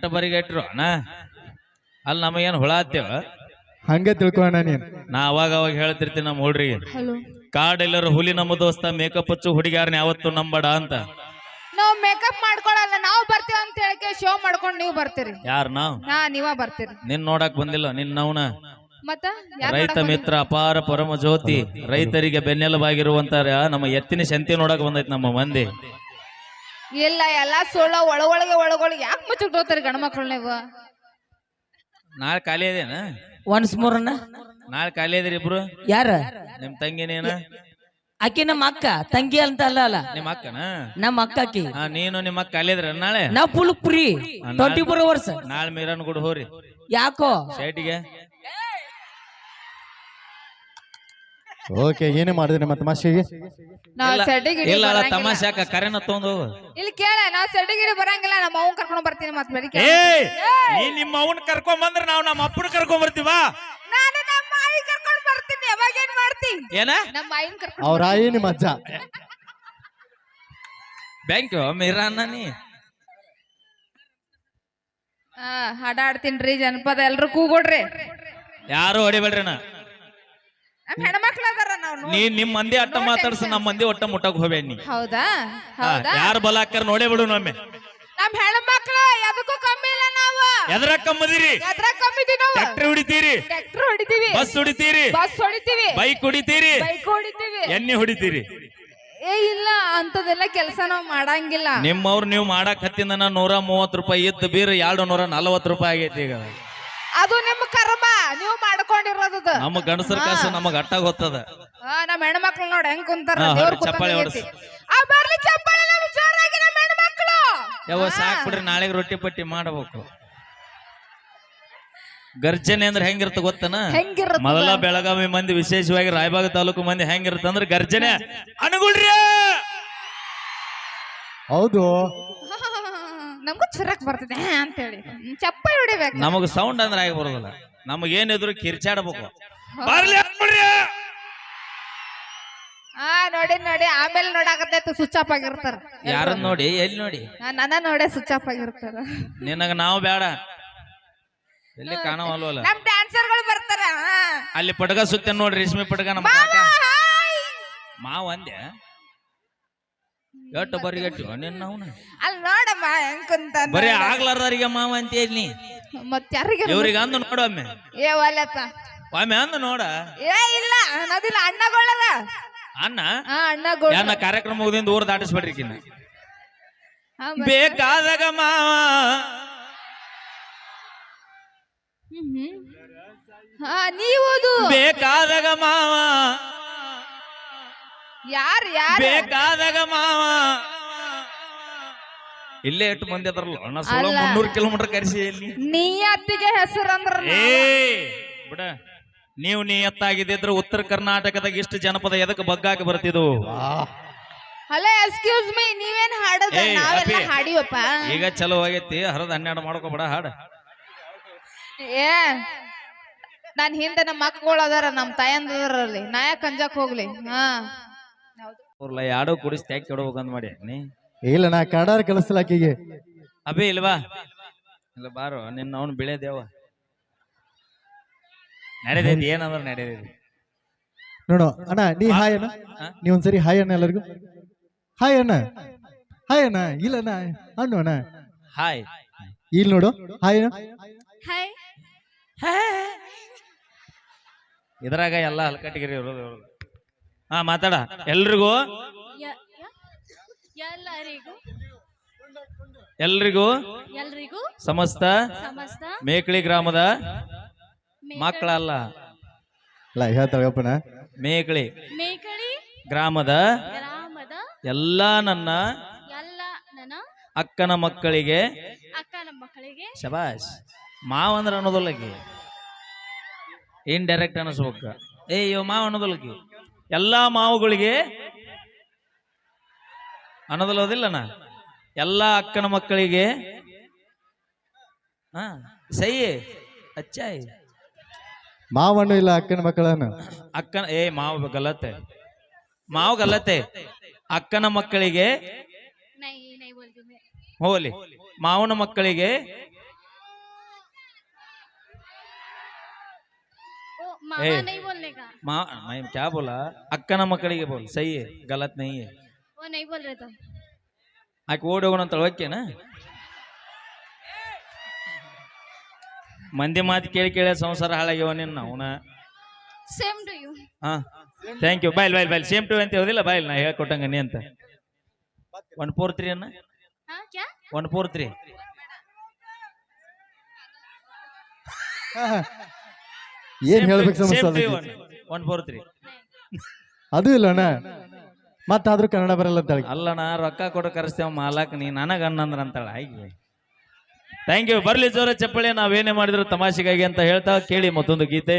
ಎಟ್ಟ ಬರಿಗೆ ಇಟ್ರು ಅಣ್ಣ ಅಲ್ಲಿ ನಮಗೇನು ಹುಳ ಹತ್ತೇವ ಹಂಗೆ ತಿಳ್ಕೊಣ ನೀನ್. ನಾ ಅವಾಗ ಹೇಳ್ತಿರ್ತೀನಿ ನಮ್ಮ ಹುಡ್ರಿಗೆ, ಹಲೋ ಕಾಡ್ ಎಲ್ಲರೂ ಹುಲಿ ನಮ್ಮ ದೋಸ್ತ, ಮೇಕಪ್ ಹಚ್ಚು ಹುಡುಗಿಯಾರನ್ನ ಯಾವತ್ತು ನಂಬಡ ಅಂತ. ನಾವ್ ಮೇಕಪ್ ಮಾಡ್ಕೊಳಲ್ಲ, ನಾವು ಬರ್ತೀವಿ ಅಂತ ಹೇಳಕ್ಕೆ ಶೋ ಮಾಡ್ಕೊಂಡು ನೀವು ಬರ್ತೀರಿ. ಯಾರ್ ನಾವ್? ನೀವ ಬರ್ತೀರಿ. ನಿನ್ ನೋಡಕ್ ಬಂದಿಲ್ಲ, ನಿನ್ ನವ್ನ ಮತ್ತ ರೈತ ಮಿತ್ರ ಅಪಾರ ಪರಮ ಜ್ಯೋತಿ, ರೈತರಿಗೆ ಬೆನ್ನೆಲುಬಾಗಿರುವಂತ ನಮ್ಮ ಎತ್ತಿನ ಶಂತಿ ನೋಡಕ್ ಬಂದೈತಿ ನಮ್ಮ ಮಂದಿ. ಇಲ್ಲ ಎಲ್ಲಾ ಸೋಳ ಒಳಗೊಳಗೆ ಯಾಕೆ ಮುಚ್ಚಿಟ್ಟೋತಾರಿ ಗಂಡ್ಮಕ್ಳು ನೀವು? ನಾಳೆ ಖಾಲಿ ಅದೇನ? ಒನ್ಸ್ ಮೋರ್ ಅಣ್ಣ. ನಾಳೆ ಖಾಲಿ ಅದ್ರಿ ಇಬ್ರು? ಯಾರ? ನಿಮ್ ತಂಗಿ ನೀನ? ಆಕಿ ನಮ್ಮ ಅಕ್ಕ, ತಂಗಿ ಅಂತ ಅಲ್ಲ ನಿಮ್ಮ ಅಕ್ಕನ? ನಮ್ಮ ಅಕ್ಕ ಆಕಿ. ನೀನು ನಿಮ್ಮ ಅಕ್ಕ ಖಾಲಿ ಇದ್ರ ನಾಳೆ? ನಾವ್ ಫುಲ್ ಫ್ರೀ 24 hours. ನಾಳೆ ಮೀರನ್ ಗುಡ್ ಹೋರಿ. ಯಾಕೋ ಶೈಟಿಗೆ ಓಕೆ, ಏನೇ ಮಾಡಿದ್ರೆ ನಮ್ಮ ತಮಾಷೆಗೆ? ಇಲ್ಲ ತಮಾಷೆ ಯಾಕ ಕರೆನ ತಗೊಂಡ್ ಹೋಗು. ಇಲ್ಲಿ ಕೇಳ, ನಾವ್ ಸೆಟ್ಟಿಗಿಡಿ ಬರಂಗಿಲ್ಲ, ನಮ್ಮ ಅವ್ನ್ ಕರ್ಕೊಂಡ್ ಬರ್ತೀನಿ. ಮತ್ ಬೆಳಿಗ್ಗೆ ನೀ ನಿಮ್ಮ ಅವನ್ ಕರ್ಕೊಂಡ್ ಬಂದ್ರ ನಾವ್ ನಮ್ಮ ಅಪ್ಪನ ಕರ್ಕೊಂಡ್ ಬರ್ತೀವ. ನಾನು ನಮ್ಮ ಆಯಿ ಕರ್ಕೊಂಡ್ ಬರ್ತೀನಿ. ಅವಾಗ ಏನ್ ಮಾಡ್ತೀನಿ? ಏನ? ನಮ್ಮ ಆಯಿನ್ ಕರ್ಕೊಂಡ್ ಅವ್ರ ಆಯಿ ನಿಮ್ಮ ಅಜ್ಜ. ಬ್ಯಾಂಕ್ ಮೀರಾನ ನೀ ಹಾಡಾಡ್ತೀನ್ರಿ ಜನಪದ, ಎಲ್ರು ಕೂಗೊಡ್ರಿ. ಯಾರು ಹೊಡಿಬೇಡ್ರಿ. ನಮ್ ಹೆಣ್ಮಕ್ಳು ಅದಾರ. ನಾವು ನಿಮ್ ಮಂದಿ ಅಟ್ಟ ಮಾತಾಡ್ಸ, ನಮ್ ಮಂದಿ ಒಟ್ಟ ಮುಟ್ಟಕ್ ಹೋಗ್ಬೇಡ ನೀ. ಹೌದಾ? ಹೌದಾ? ಯಾರು ಬಲ ಹಾಕ್ಯಾರ ನೋಡೇ ಬಿಡು. ನಮ್ಮೆ ನಮ್ ಹೆಣ್ಮಕ್ಳು ಎದಕ್ಕೂ ಕಮ್ಮಿ ಇಲ್ಲ. ನಾವು ಎದ್ರ ಕಮ್ಮದಿರಿ? ಎದ್ರಾಗ ಕಮ್ಮಿದೀವಿ ನಾವು. ಟ್ರ್ಯಾಕ್ಟರ್ ಹೊಡಿತೀರಿ, ಟ್ರ್ಯಾಕ್ಟರ್ ಹೊಡಿತೀವಿ, ಬಸ್ ಹೊಡಿತೀರಿ, ಬಸ್ ಹೊಡಿತೀವಿ, ಬೈಕ್ ಹೊಡಿತೀರಿ, ಬೈಕ್ ಹೊಡಿತೀವಿ, ಎಣ್ಣೆ ಹೊಡಿತೀರಿ. ಇಲ್ಲ ಅಂತದೆಲ್ಲ ಕೆಲಸ ನಾವ್ ಮಾಡಂಗಿಲ್ಲ. ನಿಮ್ಮವ್ರು ನೀವು ಮಾಡಕ್ ಹತ್ತಿಂದ 130 ರೂಪಾಯಿ ಇದ್ದ ಬೀರ್ 240 ರೂಪಾಯಿ ಆಗೈತಿ ಈಗ. ಅದು ನಿಮ್ ಕರ್ಮ, ನೀವು ಮಾಡ್ಕೊಂಡಿರೋದು. ನಮ್ಮ ಗಂಡಸರ ಕಾಸು ನಮಗ್ ಅಟ್ಟಾಗ ಹೋಗ್ತದ. ನಮ್ಮ ಹೆಣ್ಮಕ್ಳು ನೋಡಿ ಹೆಂಗ್ ಕುಂತಾರ. ಚಪ್ಪಾಳೆ ಹೊಡ್ಸಿ. ಬರ್ಲಿ ಚಪ್ಪಾಳೆ ನಮ್ ಜೋರಾಗಿ ನಮ್ಮ ಹೆಣ್ಮಕ್ಳು. ಯಾವ ಸಾಕ್ ಬಿಡ್ರಿ, ನಾಳೆಗೆ ರೊಟ್ಟಿ ಪಟ್ಟಿ ಮಾಡಬೇಕು. ಗರ್ಜನೆ ಅಂದ್ರೆ ಹೆಂಗಿರ್ತ ಗೊತ್ತನ? ಮೊದಲ ಬೆಳಗಾವಿ ಮಂದಿ, ವಿಶೇಷವಾಗಿ ರಾಯಬಾಗ ತಾಲೂಕು ಮಂದಿ ಹೆಂಗಿರುತ್ತ ಅಂದ್ರೆ ಗರ್ಜನೆ ಅನುಗುಳ್ರಿ. ಹೌದು, ನಮಗೂ ಚುರಕ್ ಬರ್ತದೆ ಅಂತ ಹೇಳಿ ಚಪ್ಪಾಳೆ ಹೊಡಿಬೇಕು. ನಮಗ್ ಸೌಂಡ್ ಅಂದ್ರೆ ಆಗಿ ಬರೋದಿಲ್ಲ. ನಮಗೇನಿದ್ರು ಕಿರ್ಚಾಡ್ಬೇಕು. ನೋಡಿ ನೋಡಿ ಆಮೇಲೆ ನೋಡಾಕತ್ತೈತು ಸ್ವಿಚ್ ಆಫ್ ಆಗಿರ್ತಾರ. ಯಾರನ್ನ ನೋಡಿ? ಎಲ್ಲಿ ನೋಡಿ? ನನ್ನ ನೋಡೇ ಸ್ವಿಚ್ ಆಫ್ ಆಗಿರ್ತಾರ. ನಿನಗ ನಾವು ಬೇಡ, ಎಲ್ಲಿ ಕಾಣವಲ್ವಲ್ಲ. ನಮ್ ಡ್ಯಾನ್ಸರ್ ಗಳು ಬರ್ತಾರ. ಅಲ್ಲಿ ಪಟಗ ಸುತ್ತ ನೋಡ್ರಿ, ರೇಷ್ಮೆ ಪಟಗ. ನಮ್ಮ ಮಾವ ಅಂದೆ ಎಟ್ಟು ಬರಿಗಟ್ಟು ನಿನ್ನ ಅವನ ಅಲ್ಲಿ ನೋಡಮ್ಮ ಹೆಂಗ್ ಕುಂತ. ಬರೀ ಆಗ್ಲಾರ್ದಾರಿಗೆ ಮಾವ ಅಂತ ಹೇಳಿ ಮತ್ ಯಾರಿಗೆ ಇವ್ರಿಗೆ ಅಂದು ನೋಡು ಒಮ್ಮೆ. ಒಲ್ಲಪ್ಪ ಒಮ್ಮೆ ಅಂದು ನೋಡ. ಇಲ್ಲ ಅನ್ನೋದಿಲ್ಲ, ಅಣ್ಣಗಳದ ಅಣ್ಣ. ಅಣ್ಣಗಳು ನನ್ನ ಕಾರ್ಯಕ್ರಮ ಮುಗಿದಿಂದ ಊರ್ ದಾಟಿಸ್ಬೇಡ್ರಿ ಕಿನ್ನ. ಬೇಕಾದಾಗ ಮಾವ, ನೀವು ಬೇಕಾದಾಗ ಮಾವ, ಯಾರು ಯಾರು ಬೇಕಾದಾಗ ಮಾವ. ಇಲ್ಲೇ ಎಷ್ಟು ಮಂದಿ ಅದ್ರಲ್ಲ ಅಣ್ಣ, 300 ಕಿಲೋಮೀಟರ್ ಕರೆಸಿ ಇಲ್ಲಿ ನಿಯತ್ತಿಗೆ ಹೆಸರಂದ್ರ. ಬಿಡ, ನೀವು ನಿಯತ್ತಾಗಿದ್ದಿದ್ರೆ ಉತ್ತರ ಕರ್ನಾಟಕದಾಗ ಇಷ್ಟು ಜನಪದ ಎದಕ್ಕೆ ಬಗ್ಗಾಕ ಬರ್ತಿದ್ವು. ಹಲೋ ಎಕ್ಸ್ಕ್ಯೂಸ್ ಮೀ, ನೀವೇನ್ ಹಾಡೋದು? ನಾವೆಲ್ಲ ಹಾಡಿವಪ್ಪ. ಈಗ ಚಲೋ ಆಗೈತಿ, ಹರದ 12 ಮಾಡ್ಕೋಬೇಡ ಹಾಡ. ನಾನ್ ಹಿಂದೆ ನಮ್ಮ ಮಕ್ಕಳು ಅದಾರ, ನಮ್ ತಾಯಂದ್ರಲ್ಲಿ ನಾಯ ಕಂಜಾಕ್ ಹೋಗ್ಲಿ. ಯಾಡೋ ಕುಡಿಸಿ ತ್ಯಾಕ್ ಕೆಡಬೇಕಂತ ಮಾಡಿ ನೀ. ಇಲ್ಲ, ನಾ ಕನ್ನಡ ಕಲಿಸಲ್ಲ ಆಕಿಗೆ. ಅಭಿ ಇಲ್ವಾ? ಇಲ್ಲ ಬಾರೋ, ನಿನ್ನ ಅವನು ಬಿಳೆದೇವ ನಡೆದೈತಿ. ಏನಂದ್ರ ನಡೆದೈತಿ ನೋಡು ಅಣ್ಣ, ನೀ ಹಾಯ್ ಅಣ್ಣ, ನೀ ಒಂದ್ಸರಿ ಹಾಯ್ ಅಣ್ಣ ಎಲ್ಲರಿಗೂ. ಹಾಯ್ ಅಣ್ಣ, ಹಾಯ್ ಅಣ್ಣ. ಇಲ್ಲ ಅಣ್ಣ, ಅಣ್ಣ ಅಣ್ಣ ಹಾಯ್. ಇಲ್ಲಿ ನೋಡು, ಹಾಯ್ ಅಣ್ಣ. ಇದ್ರಾಗ ಎಲ್ಲ ಹಲ್ಕಟ್ಟಿಗಿರಿ ಇರೋದು. ಹಾ ಮಾತಾಡ. ಎಲ್ರಿಗೂ ಎಲ್ರಿಗೂ ಎಲ್ರಿಗೂ ಸಮಸ್ತ ಮೇಕಳಿ ಗ್ರಾಮದ ಮಕ್ಕಳಲ್ಲ, ಹೇಳ್ತಾಳಪ್ಪನ. ಮೇಕಳಿ ಗ್ರಾಮದ ಎಲ್ಲ ನನ್ನ ಅಕ್ಕನ ಮಕ್ಕಳಿಗೆ ಶಬಾಷ್. ಮಾವ ಅಂದ್ರೆ ಅನ್ನೋದಲ್ಲಕಿ, ಇಂಡೈರೆಕ್ಟ್ ಅನಿಸ್ಬೇಕ. ಇವ ಮಾವ ಅನ್ನೋದಲ್ಲಕಿ, ಎಲ್ಲಾ ಮಾವುಗಳಿಗೆ ಅನ್ನೋದಲ್ಲೋದಿಲ್ಲನ. ಎಲ್ಲಾ ಅಕ್ಕನ ಮಕ್ಕಳಿಗೆ ಸೈ ಅಚ್ಚಾಯ್. ಮಾವಣ್ಣು ಇಲ್ಲ ಅಕ್ಕನ ಮಕ್ಕಳನ್ನು. ಅಕ್ಕನ ಮಾವ ಗಲತೆ, ಮಾವ ಗಲತೆ. ಅಕ್ಕನ ಮಕ್ಕಳಿಗೆ ಹೋಲಿ, ಮಾವನ ಮಕ್ಕಳಿಗೆ ए मैं क्या बोला अक्कನ ಮಕ್ಕಳಿಗೆ ಬೋಲ್ सही है गलत नहीं है वो नहीं बोल रहे तो ಆಕೆ ಓಡಿ ಹೋಗೋಣ ಅಂತ ಓಕೆನಾ ಮಂದಿ ಮಾತು ಕೇಳಿ ಕೇಳಿ ಸಂಸಾರ ಹಾಳಾಗ್ಯವ ನಿನ್ನ ಅವನ सेम टू यू ಹಾ ಥ್ಯಾಂಕ್ ಯು ಬಾಯ್ಲ್ ಬಾಯ್ಲ್ ಬಾಯ್ಲ್ ಸೇಮ್ ಟು ಅಂತ ಹೇಳೋದಿಲ್ಲ ಬಾಯ್ಲ್ ನಾ ಹೇಳ್ಕೊಟ್ಟಂಗ ನೀ ಅಂತ 143 ಅನ್ನ हाँ क्या 143 ಏನ್ ಹೇಳ್ಬೇಕು ಸಮಸ್ಯೆ ಸೇಮ್ ಟು ಅದಕ್ಕೆ? 143 ಅದು ಇಲ್ಲ ಅಣ್ಣ ಮತ್ತಾದ್ರೂ ಕನ್ನಡ ಬರಲ್ಲ ಅಂತ ಹೇಳಿ ಅಲ್ಲಣ್ಣ ರೊಕ್ಕ ಕೊಡು ಕರೆಸ್ತೇವ ಮಾಲಕ್ ನೀ ನನಗ ಅನ್ನಂದ್ರ ಅಂತಾಳ ಹಾಗೆ ಥ್ಯಾಂಕ್ ಯು ಬರ್ಲಿ ಜೋರ ಚಪ್ಪಳಿ ನಾವೇನೇ ಮಾಡಿದ್ರು ತಮಾಷೆಗಾಗಿ ಅಂತ ಹೇಳ್ತಾ ಕೇಳಿ ಮತ್ತೊಂದು ಗೀತೆ